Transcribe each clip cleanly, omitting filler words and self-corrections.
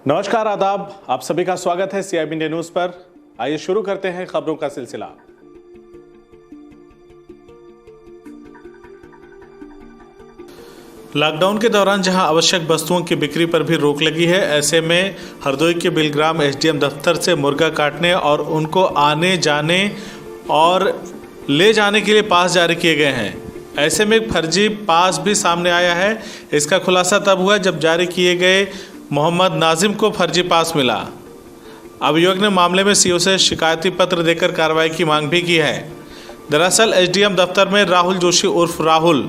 नमस्कार, आदाब। आप सभी का स्वागत है CIB इंडिया न्यूज पर। आइए शुरू करते हैं खबरों का सिलसिला। लॉकडाउन के दौरान जहां आवश्यक वस्तुओं की बिक्री पर भी रोक लगी है, ऐसे में हरदोई के बिलग्राम SDM दफ्तर से मुर्गा काटने और उनको आने जाने और ले जाने के लिए पास जारी किए गए हैं। ऐसे में एक फर्जी पास भी सामने आया है। इसका खुलासा तब हुआ जब जारी किए गए मोहम्मद नाजिम को फर्जी पास मिला। अभियोग ने मामले में CO से शिकायती पत्र देकर कार्रवाई की मांग भी की है। दरअसल SDM दफ्तर में राहुल जोशी उर्फ राहुल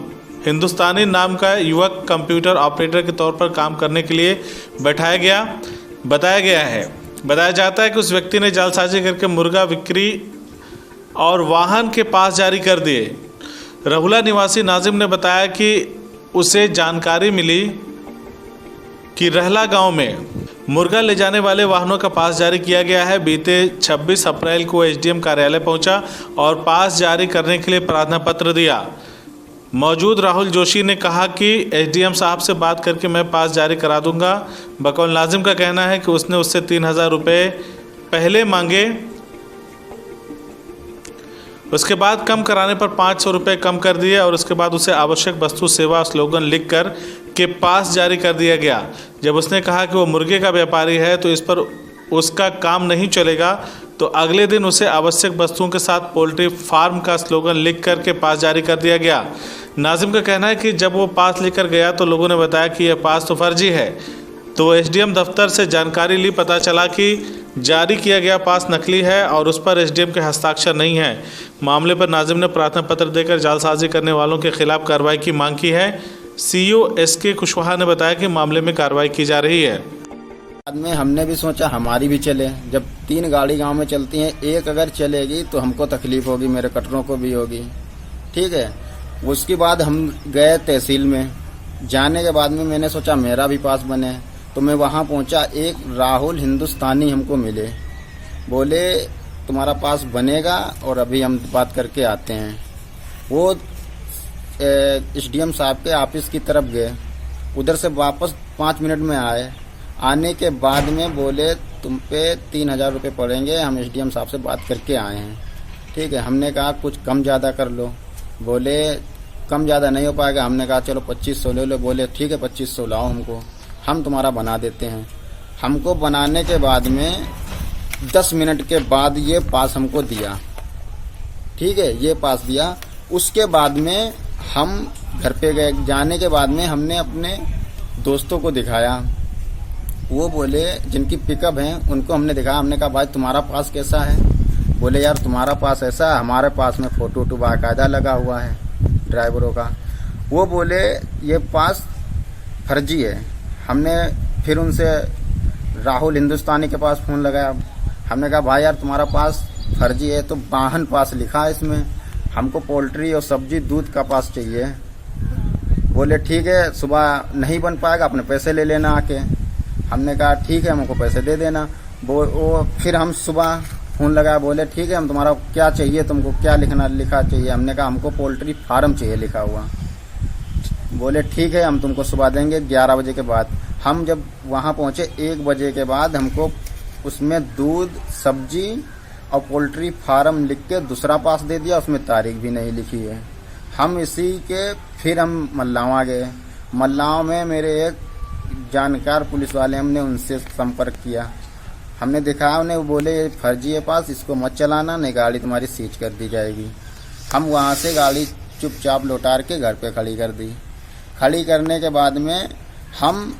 हिंदुस्तानी नाम का युवक कंप्यूटर ऑपरेटर के तौर पर काम करने के लिए बताया गया है। बताया जाता है कि उस व्यक्ति ने जालसाजी करके मुर्गा बिक्री और वाहन के पास जारी कर दिए। रहुला निवासी नाजिम ने बताया कि उसे जानकारी मिली कि रहला गांव में मुर्गा ले जाने वाले वाहनों का पास जारी किया गया है। बीते 26 अप्रैल को SDM कार्यालय पहुंचा और पास जारी करने के लिए प्रार्थना पत्र दिया। मौजूद राहुल जोशी ने कहा कि SDM साहब से बात करके मैं पास जारी करा दूंगा। बकौल नाजिम का कहना है कि उसने उससे 3000 रुपये पहले मांगे, उसके बाद कम कराने पर 500 रुपये कम कर दिए और उसके बाद उसे आवश्यक वस्तु सेवा स्लोगन लिखकर के पास जारी कर दिया गया। जब उसने कहा कि वो मुर्गे का व्यापारी है तो इस पर उसका काम नहीं चलेगा, तो अगले दिन उसे आवश्यक वस्तुओं के साथ पोल्ट्री फार्म का स्लोगन लिख कर के पास जारी कर दिया गया। नाजिम का कहना है कि जब वो पास लेकर गया तो लोगों ने बताया कि यह पास तो फर्जी है। तो SDM दफ्तर से जानकारी ली, पता चला कि जारी किया गया पास नकली है और उस पर SDM के हस्ताक्षर नहीं है। मामले पर नाजिम ने प्रार्थना पत्र देकर जालसाजी करने वालों के खिलाफ कार्रवाई की मांग की है। CO SK कुशवाहा ने बताया कि मामले में कार्रवाई की जा रही है। बाद में हमने भी सोचा हमारी भी चले। जब 3 गाड़ी गांव में चलती हैं, एक अगर चलेगी तो हमको तकलीफ होगी, मेरे कटरों को भी होगी। ठीक है। उसके बाद हम गए तहसील में। जाने के बाद में मैंने सोचा मेरा भी पास बने, तो मैं वहां पहुंचा। एक राहुल हिंदुस्तानी हमको मिले, बोले तुम्हारा पास बनेगा और अभी हम बात करके आते हैं। वो SDM साहब के ऑफिस की तरफ गए, उधर से वापस 5 मिनट में आए। आने के बाद में बोले तुम पे 3000 रुपये पड़ेंगे, हम SDM साहब से बात करके आए हैं। ठीक है। हमने कहा कुछ कम ज़्यादा कर लो। बोले कम ज़्यादा नहीं हो पाएगा। हमने कहा चलो 2500 ले लो। बोले ठीक है 2500 लाओ, हमको हम तुम्हारा बना देते हैं। हमको बनाने के बाद में 10 मिनट के बाद ये पास हमको दिया। ठीक है। ये पास दिया। उसके बाद में हम घर पे गए। जाने के बाद में हमने अपने दोस्तों को दिखाया। वो बोले जिनकी पिकअप है उनको हमने दिखाया। हमने कहा भाई तुम्हारा पास कैसा है? बोले यार तुम्हारा पास ऐसा है, हमारे पास में फोटो बाकायदा लगा हुआ है ड्राइवरों का। वो बोले ये पास फर्जी है। हमने फिर उनसे राहुल हिंदुस्तानी के पास फ़ोन लगाया। हमने कहा भाई यार तुम्हारा पास फर्जी है तो वाहन पास लिखा है इसमें, हमको पोल्ट्री और सब्जी दूध का पास चाहिए। बोले ठीक है सुबह नहीं बन पाएगा, अपने पैसे ले लेना आके। हमने कहा ठीक है हमको पैसे दे देना। वो फिर हम सुबह फ़ोन लगाया। बोले ठीक है हम तुम्हारा क्या चाहिए, तुमको क्या लिखा चाहिए? हमने कहा हमको पोल्ट्री फार्म चाहिए लिखा हुआ। बोले ठीक है हम तुमको सुबह देंगे 11 बजे के बाद। हम जब वहाँ पहुँचे 1 बजे के बाद हमको उसमें दूध सब्जी और पोल्ट्री फार्म लिख के दूसरा पास दे दिया, उसमें तारीख भी नहीं लिखी है। हम इसी के फिर हम मल्लावा गए। मल्लावा में मेरे एक जानकार पुलिस वाले, हमने उनसे संपर्क किया। हमने दिखाया उन्हें, वो बोले ये फर्जी है पास, इसको मत चलाना नहीं गाड़ी तुम्हारी सीज कर दी जाएगी। हम वहाँ से गाड़ी चुपचाप लौटार के घर पे खड़ी कर दी। खड़ी करने के बाद में हम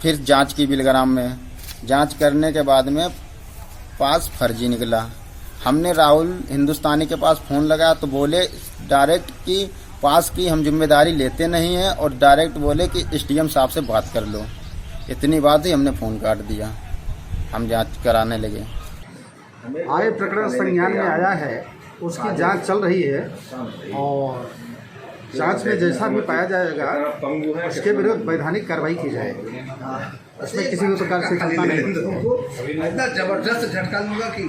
फिर जांच की बिलग्राम में। जांच करने के बाद में पास फर्जी निकला। हमने राहुल हिंदुस्तानी के पास फ़ोन लगाया तो बोले डायरेक्ट कि पास की हम जिम्मेदारी लेते नहीं हैं और डायरेक्ट बोले कि SDM साहब से बात कर लो। इतनी बात ही हमने फ़ोन काट दिया। हम जांच कराने लगे। आए प्रकरण संज्ञान में आया है, उसकी जांच चल रही है और जांच में जैसा भी पाया जाएगा उसके विरुद्ध वैधानिक कार्रवाई की जाएगी। इसमें किसी भी प्रकार से इतना जबरदस्त झटका लूंगा कि